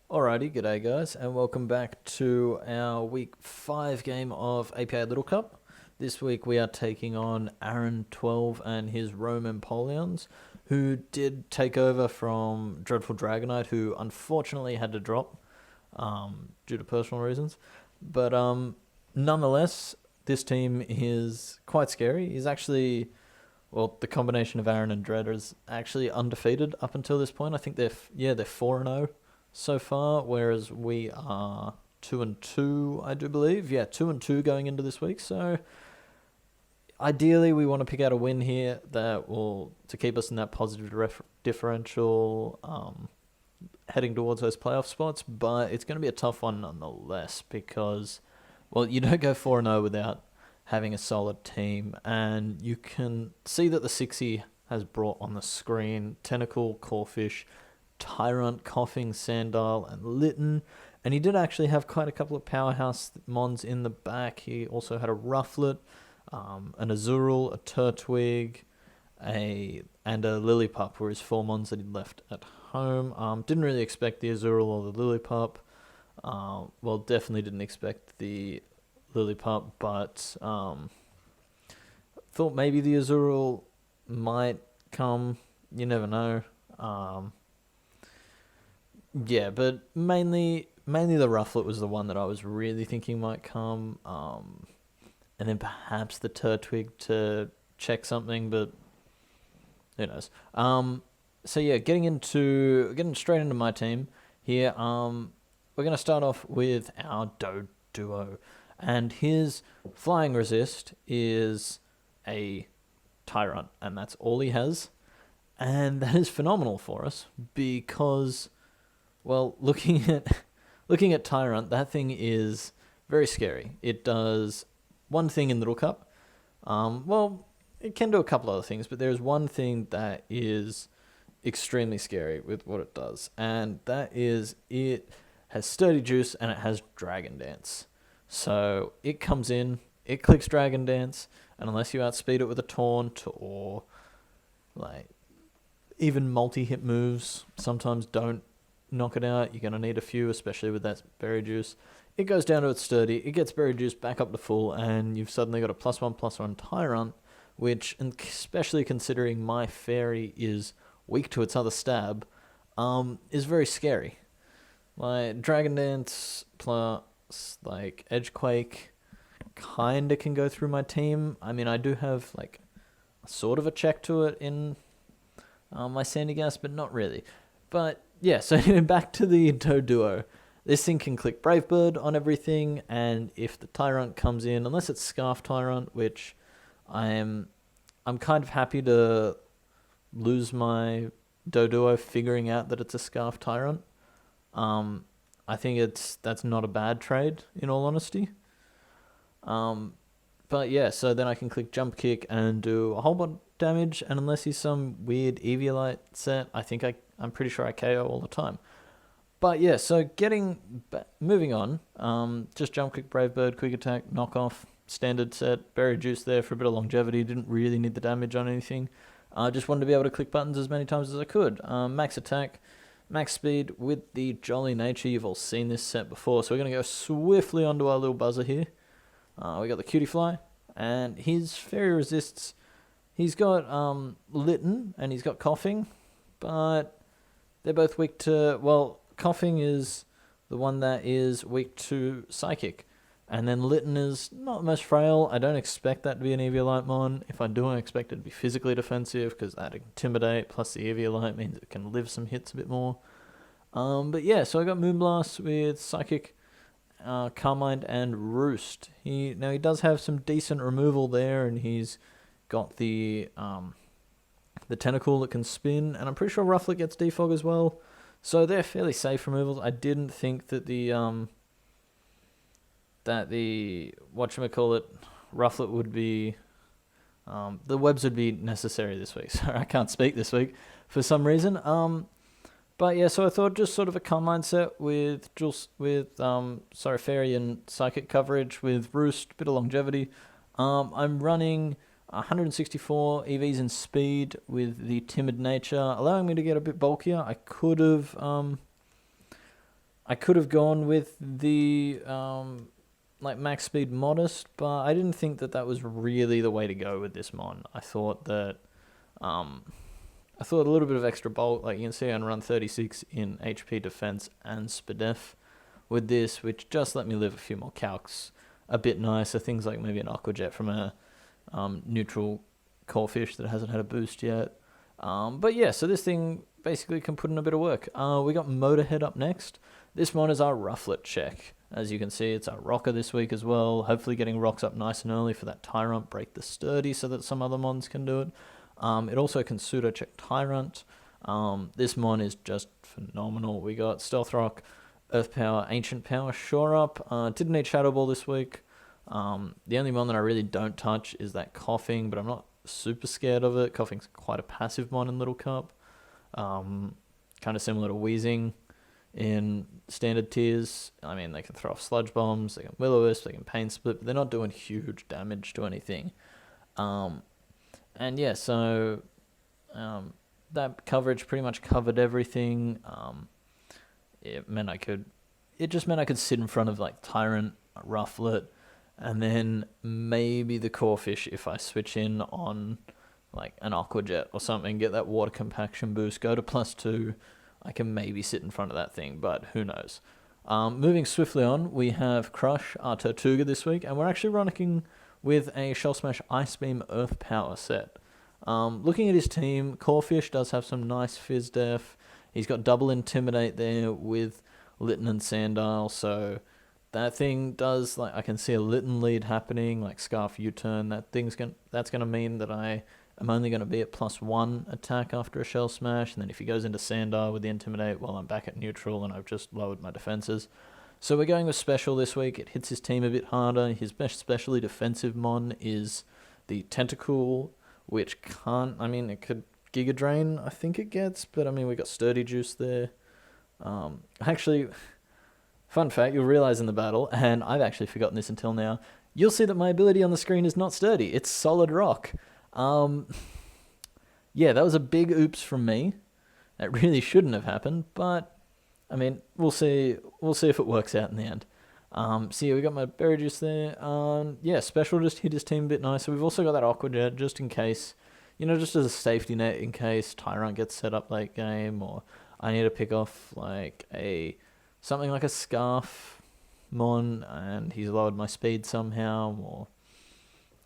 Alrighty, g'day guys, and welcome back to our week 5 game of APA Little Cup. This week we are taking on Aaron 12 and his Rome Empoleons, who did take over from Dreadful Dragonite, who unfortunately had to drop due to personal reasons. But nonetheless, this team is quite scary. He's actually, well, the combination of Aaron and Dread is actually undefeated up until this point. I think they're 4-0 so far, whereas we are 2-2, I do believe. Yeah, 2-2 going into this week. So ideally, we want to pick out a win here that will to keep us in that positive differential, heading towards those playoff spots. But it's going to be a tough one nonetheless because, well, you don't go 4-0 without having a solid team, and you can see that the 60 has brought on the screen Tentacle, Corfish, Tyrant, Coughing, Sandile, and Litten. And he did actually have quite a couple of powerhouse mons in the back. He also had a Rufflet, an Azurill, a Turtwig, and a Lillipup were his 4 mons that he'd left at home. Didn't really expect the Azurill or the Lillipup. Well, definitely didn't expect the Lillipup, but thought maybe the Azurill might come. You never know. Yeah, but mainly the Rufflet was the one that I was really thinking might come, and then perhaps the Turtwig to check something, but who knows. So yeah, getting straight into my team here. We're gonna start off with our Duo, and his flying resist is a Tyrant, and that's all he has, and that is phenomenal for us because, well, looking at Tyrant, that thing is very scary. It does one thing in Little Cup. Well, it can do a couple other things, but there's one thing that is extremely scary with what it does, and that is it has Sturdy Juice and it has Dragon Dance. So it comes in, it clicks Dragon Dance, and unless you outspeed it with a Taunt or like even multi-hit moves, sometimes don't knock it out. You're going to need a few, especially with that Berry Juice. It goes down to its Sturdy, it gets Berry Juice back up to full, and you've suddenly got a +1/+1 Tyrant, which, especially considering my Fairy is weak to its other stab, is very scary. Like, Dragon Dance plus, like, Edgequake kinda can go through my team. I mean, I do have, like, sort of a check to it in my Sandy Gas, but not really. But yeah, so anyway, back to the Duo. This thing can click Brave Bird on everything, and if the Tyrant comes in, unless it's Scarf Tyrant, which I'm kind of happy to lose my Duo figuring out that it's a Scarf Tyrant. I think that's not a bad trade, in all honesty. But yeah, so then I can click Jump Kick and do a whole bunch of damage, and unless he's some weird Eviolite set, I'm pretty sure I KO all the time. But yeah, so moving on, just Jump Kick, Brave Bird, Quick Attack, Knock Off, standard set, Berry Juice there for a bit of longevity, didn't really need the damage on anything. Just wanted to be able to click buttons as many times as I could. Max Attack, Max Speed with the Jolly Nature, you've all seen this set before, so we're going to go swiftly onto our little buzzer here. We got the Cutie Fly, and his Fairy resists. He's got Litten, and he's got Coughing, but they're both weak to, well, Coughing is the one that is weak to Psychic, and then Litten is not the most frail. I don't expect that to be an Eviolite mon. If I do, I expect it to be physically defensive, because that Intimidate plus the Eviolite means it can live some hits a bit more. But yeah, so I got Moonblast with Psychic, Carmine, and Roost. He does have some decent removal there, and he's got the Tentacle that can spin, and I'm pretty sure Rufflet gets Defog as well. So they're fairly safe removals. I didn't think that the whatchamacallit, Rufflet would be, the webs would be necessary this week. Sorry, I can't speak this week for some reason. But yeah, so I thought just sort of a Carmine set with Fairy and Psychic coverage with Roost, bit of longevity. I'm running 164 EVs in speed with the Timid Nature, allowing me to get a bit bulkier. I could have I could have gone with the like max speed modest, but I didn't think that that was really the way to go with this mon. Um, I thought a little bit of extra bulk, like you can see I run 36 in HP defense and SPDEF with this, which just let me live a few more calcs a bit nicer. Things like maybe an Aquajet from a neutral core fish that hasn't had a boost yet. But yeah, so this thing basically can put in a bit of work. We got Motorhead up next. This one is our rufflet check. As you can see, it's our rocker this week as well. Hopefully getting rocks up nice and early for that Tyrant, break the sturdy so that some other mons can do it. It also can pseudo check Tyrant. This mon is just phenomenal. We got Stealth Rock, Earth Power, Ancient Power, Shore Up. Didn't need Shadow Ball this week. The only mon that I really don't touch is that Coughing, but I'm not super scared of it. Coughing's quite a passive mon in Little Cup. Kind of similar to Wheezing in standard tiers. I mean, they can throw off Sludge Bombs, they can Will-O-Wisp, they can Pain Split, but they're not doing huge damage to anything. And yeah, so that coverage pretty much covered everything. It just meant I could sit in front of like Tyrant, Rufflet, and then maybe the Core Fish if I switch in on like an Aquajet or something, get that water compaction boost, go to +2, I can maybe sit in front of that thing, but who knows. Moving swiftly on, we have Crush, our Tortuga this week, and we're actually running with a Shell Smash Ice Beam Earth Power set. Looking at his team, Corefish does have some nice Fizz Def. He's got double Intimidate there with Litten and Sandile, so that thing does, like, I can see a Litten lead happening, like Scarf U-turn. That's gonna mean that I am only going to be at +1 attack after a Shell Smash, and then if he goes into Sandile with the Intimidate, well, I'm back at neutral and I've just lowered my defenses. So we're going with Special this week. It hits his team a bit harder. His best specially defensive mon is the Tentacle, which it could Giga Drain, I think it gets, but I mean, we got Sturdy Juice there. Actually, fun fact, you'll realize in the battle, and I've actually forgotten this until now, you'll see that my ability on the screen is not Sturdy, it's Solid Rock. Yeah, that was a big oops from me. That really shouldn't have happened, but I mean, we'll see if it works out in the end. So yeah, we got my Berry Juice there. Yeah, Special just hit his team a bit nicer. We've also got that Aquajet just in case, just as a safety net in case Tyrant gets set up late game, or I need to pick off like something like a Scarf mon and he's lowered my speed somehow, or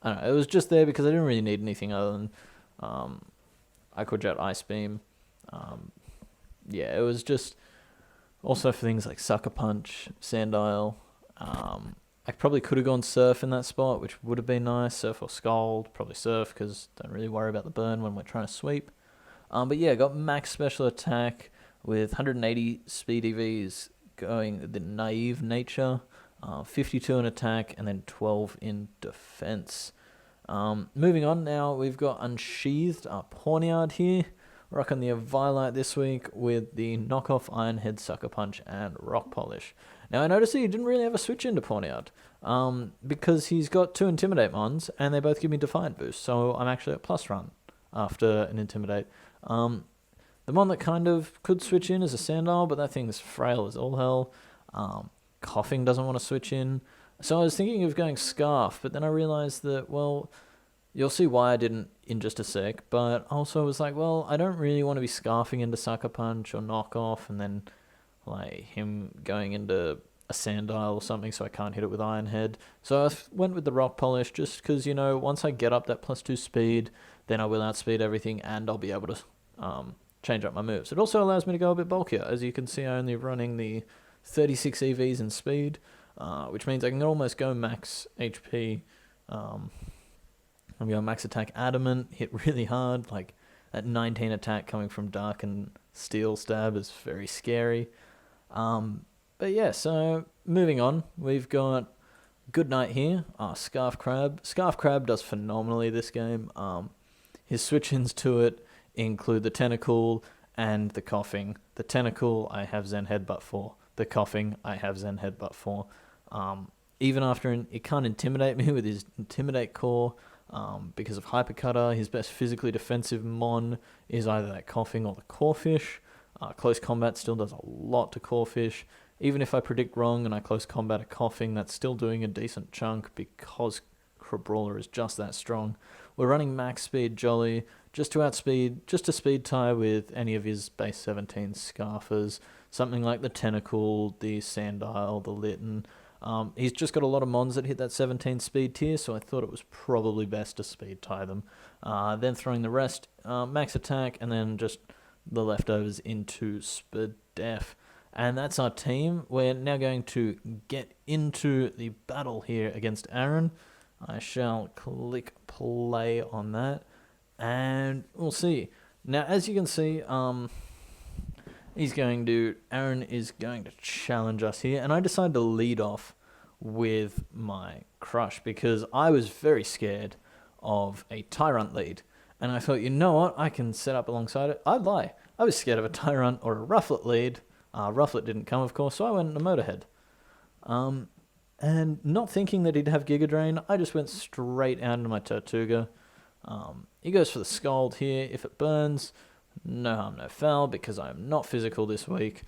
I don't know. It was just there because I didn't really need anything other than Aquajet Ice Beam. Yeah, it was just also for things like Sucker Punch, Sandile. I probably could have gone Surf in that spot, which would have been nice. Surf or Scald, probably Surf because don't really worry about the burn when we're trying to sweep. But yeah, got max special attack with 180 speed EVs going the Naive Nature, 52 in attack, and then 12 in defense. Moving on now, we've got Unsheathed, our Pawniard here. Rocking the Violite this week with the knockoff Iron Head, Sucker Punch, and Rock Polish. Now I noticed that he didn't really have a switch into Pawniard, because he's got 2 Intimidate mons, and they both give me Defiant boost, so I'm actually at plus run after an Intimidate. The one that kind of could switch in is a Sandile, but that thing's frail as all hell. Coughing doesn't want to switch in. So I was thinking of going Scarf, but then I realized that, well, you'll see why I didn't in just a sec, but also I was like, well, I don't really want to be Scarfing into Sucker Punch or Knockoff, and then like him going into a Sandile or something so I can't hit it with Iron Head. So I went with the Rock Polish just because, once I get up that +2 speed, then I will outspeed everything and I'll be able to change up my moves. It also allows me to go a bit bulkier. As you can see, I'm only running the 36 EVs in speed, which means I can almost go max HP. I'm going max attack Adamant, hit really hard, like that 19 attack coming from Dark and Steel Stab is very scary. But yeah, so moving on, we've got Goodnight here, Scarf Crab. Scarf Crab does phenomenally this game. His switch-ins to it include the Tentacle and the Coughing. The Tentacle I have Zen Headbutt for. The Coughing I have Zen Headbutt for. Even after it can't intimidate me with his Intimidate core, because of Hypercutter. His best physically defensive mon is either that Coughing or the Corefish. Close combat still does a lot to Corefish. Even if I predict wrong and I close combat a coughing, that's still doing a decent chunk because Brawler is just that strong. We're running max speed Jolly just to speed tie with any of his base 17 Scarfers, something like the Tentacle, the Sandile, the Litten. He's just got a lot of mons that hit that 17 speed tier, so I thought it was probably best to speed tie them. Then throwing the rest, max attack, and then just the leftovers into Spadef. And that's our team. We're now going to get into the battle here against Aaron. I shall click play on that, and we'll see. Now, as you can see, Aaron is going to challenge us here, and I decided to lead off with my Crush because I was very scared of a Tyrant lead, and I thought, you know what, I can set up alongside it. I'd lie. I was scared of a Tyrant or a Rufflet lead. Rufflet didn't come, of course, so I went into Motorhead. And not thinking that he'd have Giga Drain, I just went straight out into my Tortuga. He goes for the Scald here. If it burns, no harm, no foul, because I am not physical this week.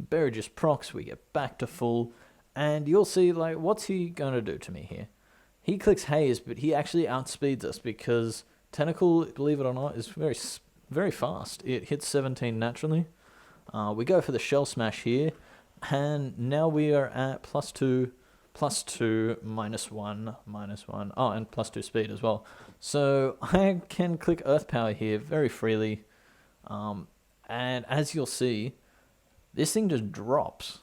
Berry just procs, we get back to full, and you'll see, like, what's he going to do to me here? He clicks Haze, but he actually outspeeds us because Tentacle, believe it or not, is very, very fast. It hits 17 naturally. We go for the Shell Smash here. And now we are at +2, +2, -1, -1. Oh, and +2 speed as well. So I can click Earth Power here very freely. And as you'll see, this thing just drops.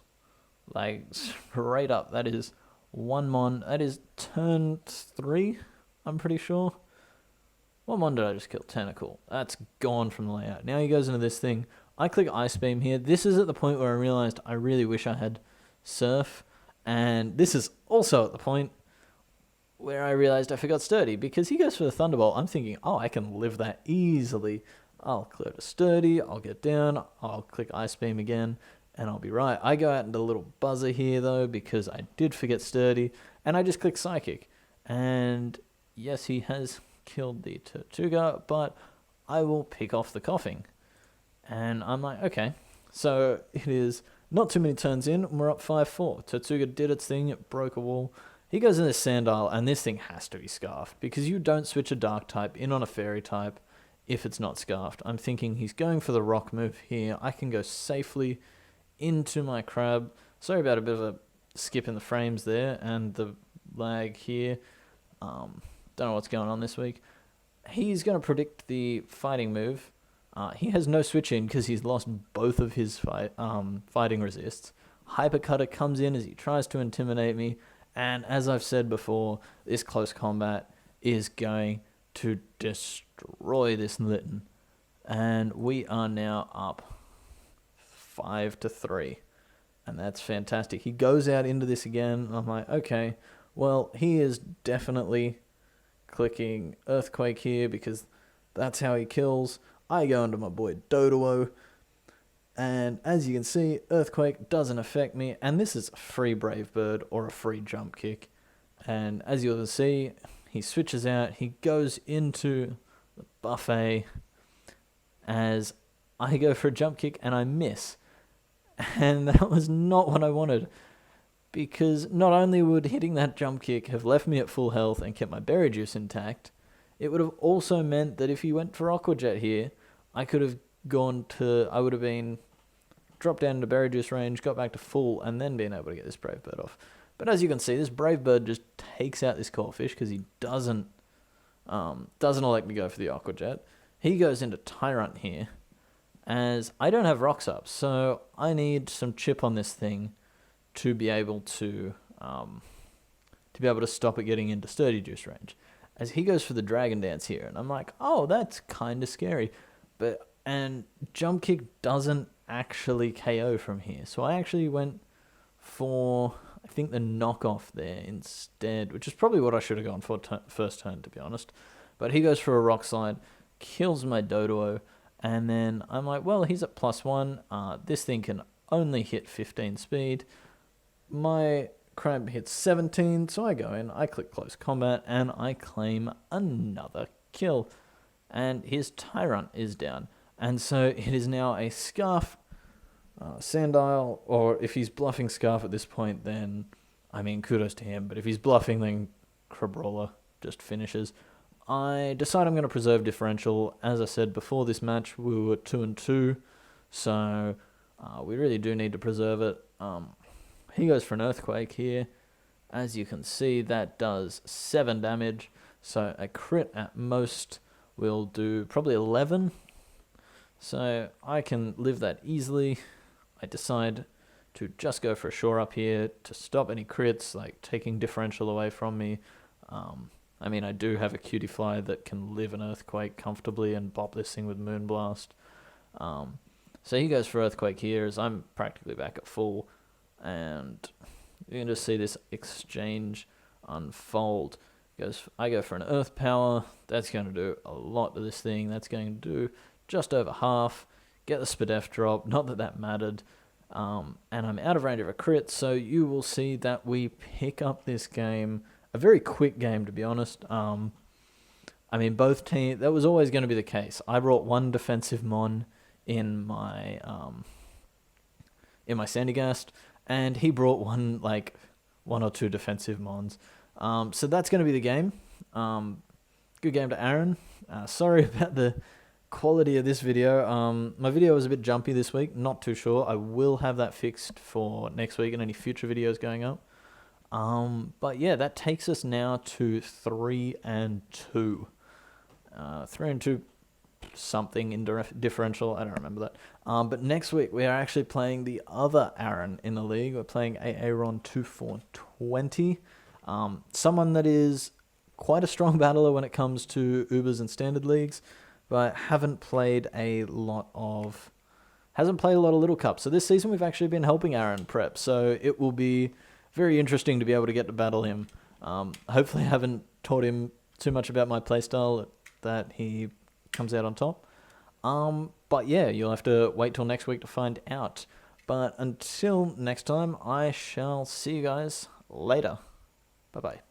Like, straight up. That is one mon. That is turn 3, I'm pretty sure. What mon did I just kill? Tentacle. That's gone from the layout. Now he goes into this thing. I click Ice Beam here. This is at the point where I realized I really wish I had Surf. And this is also at the point where I realized I forgot Sturdy because he goes for the Thunderbolt. I'm thinking, oh, I can live that easily. I'll clear to Sturdy. I'll get down. I'll click Ice Beam again. And I'll be right. I go out into a little buzzer here, though, because I did forget Sturdy. And I just click Psychic. And yes, he has killed the Tortuga, but I will pick off the Coughing. And I'm like, okay. So it is not too many turns in, and we're up 5-4. Tortuga did its thing, it broke a wall. He goes in the Sandile, and this thing has to be Scarfed, because you don't switch a Dark type in on a Fairy type if it's not Scarfed. I'm thinking he's going for the Rock move here. I can go safely into my Crab. Sorry about a bit of a skip in the frames there, and the lag here. Don't know what's going on this week. He's going to predict the fighting move. He has no switch in because he's lost both of his fighting resists. Hypercutter comes in as he tries to intimidate me, and as I've said before, this close combat is going to destroy this Litten. And we are now up 5-3, and that's fantastic. He goes out into this again, and I'm like, okay, well, he is definitely clicking Earthquake here because that's how he kills. I go into my boy Doduo, and as you can see, Earthquake doesn't affect me, and this is a free Brave Bird or a free Jump Kick. And as you'll see, he switches out, he goes into the buffet as I go for a Jump Kick and I miss. And that was not what I wanted, because not only would hitting that Jump Kick have left me at full health and kept my Berry Juice intact, it would have also meant that if he went for Aqua Jet here, I would have been dropped down into Berry Juice range, got back to full, and then been able to get this Brave Bird off. But as you can see, this Brave Bird just takes out this Corphish because he doesn't elect to go for the Aqua Jet. He goes into Tyrant here, as I don't have Rocks up, so I need some chip on this thing to be able to stop it getting into Sturdy Juice range. As he goes for the Dragon Dance here, and I'm like, oh, that's kind of scary. And Jump Kick doesn't actually KO from here. So I actually went for, I think, the knockoff there instead, which is probably what I should have gone for first turn, to be honest. But he goes for a Rock Slide, kills my Doduo, and then I'm like, well, he's at +1. This thing can only hit 15 speed. My Crab hits 17, so I go in, I click Close Combat, and I claim another kill. And his Tyrant is down. And so it is now a Scarf Sandile, or if he's bluffing Scarf at this point, then, I mean, kudos to him. But if he's bluffing, then Crabrawler just finishes. I decide I'm going to preserve differential. As I said before this match, we were 2-2, so we really do need to preserve it. He goes for an Earthquake here. As you can see, that does 7 damage, so a crit at most will do probably 11. So I can live that easily. I decide to just go for a shore up here to stop any crits, like taking differential away from me. I mean, I do have a Cutie Fly that can live an Earthquake comfortably and bop this thing with Moonblast. So he goes for Earthquake here as I'm practically back at full. And you can just see this exchange unfold. I go for an Earth Power. That's going to do a lot to this thing. That's going to do just over half. Get the Spadef drop. Not that that mattered. And I'm out of range of a crit, so you will see that we pick up this game. A very quick game, to be honest. I mean, both teams... That was always going to be the case. I brought one defensive Mon in my Sandygast, and he brought one or two defensive Mons. So that's going to be the game. Good game to Aaron. Sorry about the quality of this video. My video was a bit jumpy this week. Not too sure. I will have that fixed for next week and any future videos going up. But yeah, that takes us now to 3-2. 3-2 something in differential. I don't remember that. But next week we are actually playing the other Aaron in the league. We're playing Aaron 2420. Someone that is quite a strong battler when it comes to Ubers and standard leagues, but hasn't played a lot of Little Cup. So this season we've actually been helping Aaron prep. So it will be very interesting to be able to get to battle him. Hopefully I haven't taught him too much about my playstyle that he comes out on top. But yeah, you'll have to wait till next week to find out. But until next time, I shall see you guys later. Bye-bye.